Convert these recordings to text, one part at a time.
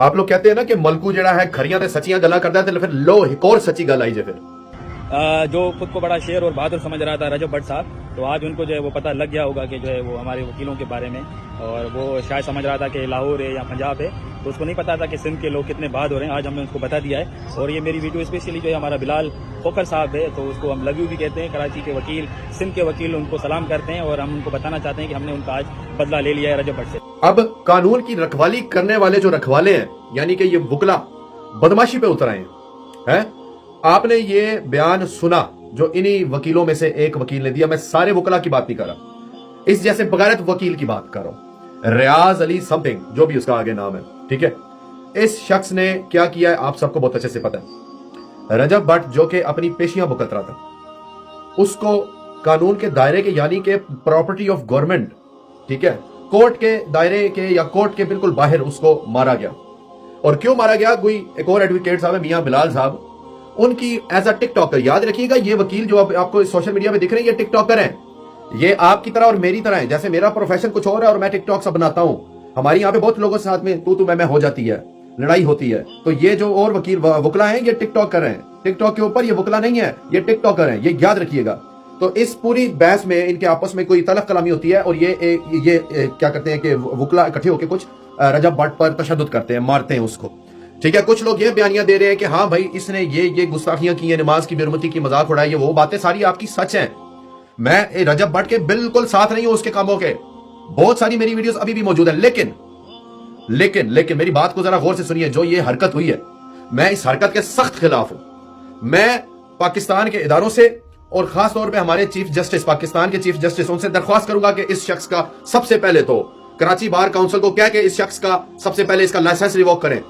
आप लोग कहते हैं ना कि मलकू जड़ा है खरियां ते सचियां गल्लां करदा है, ते फिर लो एक और सच्ची गल आई जे फिर जो खुद को बड़ा शेर और बहादुर समझ रहा था रजब भट्ट साहब, तो आज उनको जो है वो पता लग गया होगा कि जो है वो हमारे वकीलों के बारे में, और वो शायद समझ रहा था कि लाहौर है या पंजाब है, तो उसको नहीं पता था कि सिंध के लोग कितने बहादुर हैं। आज हमने उसको बता दिया है। और ये मेरी वीडियो स्पेशली जो है हमारा बिलाल खोखर साहब है, तो उसको हम लव यू भी कहते हैं, कराची के वकील, सिंध के वकील, उनको सलाम करते हैं, और हम उनको बताना चाहते हैं कि हमने उनका आज बदला ले लिया है रजब भट्ट से। अब कानून की रखवाली करने वाले जो रखवाले हैं, यानी कि ये वकला बदमाशी पे उतर आए हैं। आपने ये बयान सुना जो इन्हीं वकीलों में से एक वकील ने दिया। मैं सारे वकला की बात नहीं कर रहा, इस जैसे बगैरत वकील की बात कर रहा हूं। रियाज अली समथिंग, जो भी उसका आगे नाम है, ठीक है। इस शख्स ने क्या किया है आप सबको बहुत अच्छे से पता है। रजब भट्ट जो कि अपनी पेशियां भुगत रहा था, उसको कानून के दायरे के, यानी कि प्रॉपर्टी ऑफ गवर्नमेंट, ठीक है, कोर्ट के दायरे के या कोर्ट के बिल्कुल बाहर उसको मारा गया। और क्यों मारा गया? कोई एक और एडवोकेट साहब है, मियां बिलाल साहब, उनकी एज अ टिकटॉकर, याद रखिएगा ये वकील जो आपको सोशल मीडिया पे दिख रहे हैं, ये टिकटॉकर हैं। ये आपकी तरह और मेरी तरह है। जैसे मेरा प्रोफेशन कुछ और है और मैं टिकटॉक सब बनाता हूं, हमारी यहाँ पे बहुत लोगों के साथ में तू मैं हो जाती है, लड़ाई होती है। तो ये जो और वकील वकला हैं, ये टिकटॉकर हैं। टिकटॉक के ऊपर ये वकला नहीं है, ये टिकटॉकर हैं, ये याद रखिएगा। तो इस पूरी बहस में इनके आपस में कोई तलख कलामी होती है, और ये क्या करते हैं कि वकला इकट्ठे होकर कुछ रजब भट्ट पर तशद्दुद करते हैं, मारते हैं उसको, ठीक है। कुछ लोग ये बयानियां दे रहे हैं कि हाँ भाई इसने ये गुस्ताखियां की हैं, नमाज की बेरुमती की मजाक उड़ाई है, वो बातें सारी आपकी सच हैं। मैं रजब भट्ट के बिल्कुल साथ नहीं हूं उसके कामों के। बहुत सारी मेरी वीडियोस अभी भी मौजूद है, लेकिन मेरी बात को जरा गौर से सुनिए। जो ये हरकत हुई है, मैं इस हरकत के सख्त खिलाफ हूं। मैं पाकिस्तान के इदारों से और खास तौर पे हमारे चीफ जस्टिस, पाकिस्तान के चीफ जस्टिस, उनसे दरख्वास्त करूंगा कि इस शख्स का सबसे पहले तो कराची बार काउंसिल को कह के इस शख्स का सबसे पहले इसका लाइसेंस रिवोक करें,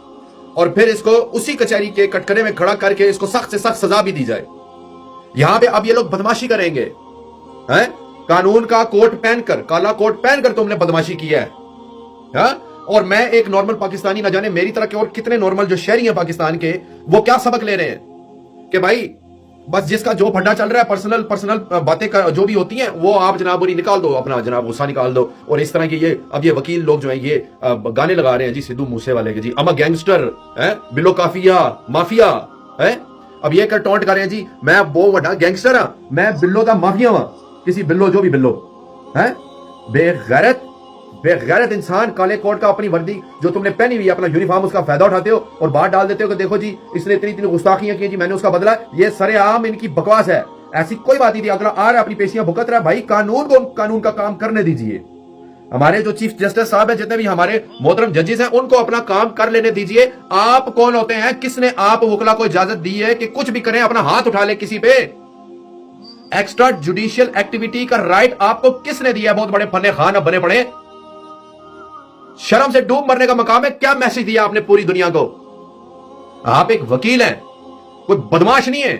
और फिर इसको उसी कचहरी के कटघरे में खड़ा करके इसको सख्त से सख्त सजा भी दी जाए। यहां पे अब ये लोग बदमाशी करेंगे, हैं? कानून का कोट पहनकर, काला कोट पहनकर तुमने बदमाशी किया है, और मैं एक नॉर्मल पाकिस्तानी, न जाने मेरी तरह के और कितने नॉर्मल जो शहरी हैं पाकिस्तान के, वो क्या सबक ले रहे हैं कि भाई बस जिसका जो फड्डा चल रहा है, पर्सनल बातें जो भी होती हैं, वो आप जनाब निकाल दो, अपना जनाब गुस्सा निकाल दो। और इस तरह की ये वकील लोग जो हैं ये गाने लगा रहे हैं जी सिद्धू मूसे वाले के, जी अमा गैंगस्टर है, बिलो काफिया माफिया है। अब ये कर टॉन्ट कर रहे हैं जी, मैं बहुत बड़ा गैंगस्टर हाँ, मैं बिल्लो का माफिया हाँ, किसी बिल्लो जो भी बिल्लो है। बेगैरत इंसान, काले कोट का अपनी वर्दी जो तुमने पहनी हुई है, अपना यूनिफॉर्म, उसका फायदा उठाते हो और बाहर डाल देते हो कि देखो जी इसने इतनी गुस्ताखियां की जी, मैंने उसका बदला। ये सरेआम इनकी बकवास है, ऐसी कोई बात नहीं थी। अगला आ रहा है अपनी पेशियां भुगत रहा है, भाई कानून को कानून का काम करने दीजिए। हमारे जो चीफ जस्टिस साहब है, जितने भी हमारे मोहतरम जजेस हैं, उनको अपना काम कर लेने दीजिए। आप कौन होते हैं? किसने आप वकला को इजाजत दी है कि कुछ भी करें, अपना हाथ उठा ले किसी पे? एक्स्ट्रा जुडिशियल एक्टिविटी का राइट आपको किसने दिया? बहुत बड़े फने खान अब बने पड़े, शर्म से डूब मरने का मकाम है। क्या मैसेज दिया आपने पूरी दुनिया को? आप एक वकील हैं, कोई बदमाश नहीं है।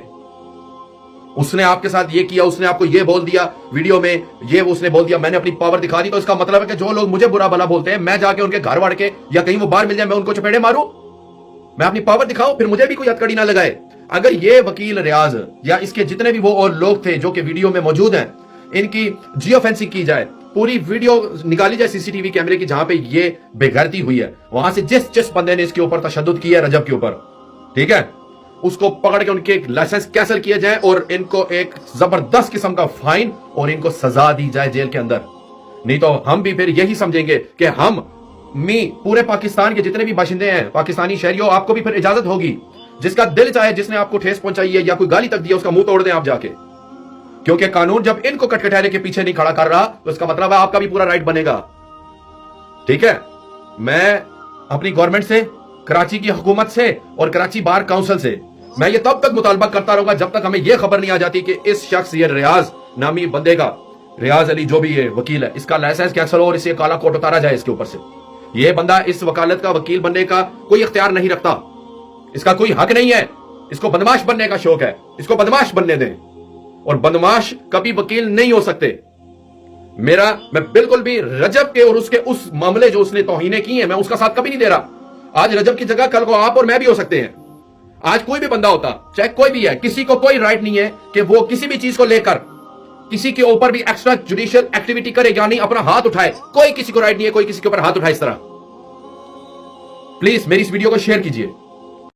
उसने आपके साथ ये किया, उसने आपको ये बोल दिया वीडियो में, ये उसने बोल दिया, मैंने अपनी पावर दिखा दी, तो इसका मतलब है कि जो लोग मुझे बुरा भला बोलते हैं, मैं जाके उनके घर वाड़ के या कहीं वो बाहर मिल जाए, मैं उनको चपेड़े मारूं, मैं अपनी पावर दिखाऊं, फिर मुझे भी कोई हथकड़ी ना लगाए। अगर ये वकील रियाज या इसके जितने भी वो और लोग थे जो कि वीडियो में मौजूद हैं, इनकी जियो फेंसिंग की जाए, पूरी वीडियो निकाली जाए सीसीटीवी कैमरे की जहां पे ये बेगैरती हुई है, वहां से जिस बंदे ने इसके ऊपर तशद्दुद किया है रजब के ऊपर, ठीक है, उसको पकड़ के उनके लाइसेंस कैंसिल किए जाए और इनको एक जबरदस्त किस्म का फाइन और इनको सजा दी जाए जेल के अंदर। नहीं तो हम भी फिर यही समझेंगे कि हम पूरे पाकिस्तान के जितने भी बाशिंदे हैं, पाकिस्तानी शहरियों, आपको भी फिर इजाजत होगी, जिसका दिल चाहे, जिसने आपको ठेस पहुंचाई है या कोई गाली तक दी है, उसका मुंह तोड़ दें आप जाके। क्योंकि कानून जब इनको कटकटाने के पीछे नहीं खड़ा कर रहा, तो इसका मतलब है आपका भी पूरा राइट बनेगा, ठीक है। मैं अपनी गवर्नमेंट से, कराची की हुकूमत से और कराची बार काउंसिल से मैं ये तब तक मुतालबा करता रहूंगा जब तक हमें यह खबर नहीं आ जाती कि इस शख्स, ये रियाज नामी बंदे का, रियाज अली जो भी ये वकील है, इसका लाइसेंस कैंसिल हो और इसे काला कोट उतारा जाए इसके ऊपर से। यह बंदा इस वकालत का वकील बनने का कोई इख्तियार नहीं रखता, इसका कोई हक नहीं है। इसको बदमाश बनने का शौक है, इसको बदमाश बनने दें, और बदमाश कभी वकील नहीं हो सकते। मैं बिल्कुल भी रजब के और उसके उस मामले जो उसने तौहीनें की हैं, मैं उसका साथ कभी नहीं दे रहा। आज रजब की जगह कल को आप और मैं भी हो सकते हैं। आज कोई भी बंदा होता, चाहे कोई भी है, किसी को कोई राइट नहीं है कि वो किसी भी चीज को लेकर किसी के ऊपर भी एक्स्ट्रा जुडिशियल एक्टिविटी करे, यानी अपना हाथ उठाए। कोई किसी को राइट नहीं है कोई किसी के ऊपर हाथ उठाए इस तरह। प्लीज मेरी इस वीडियो को शेयर कीजिए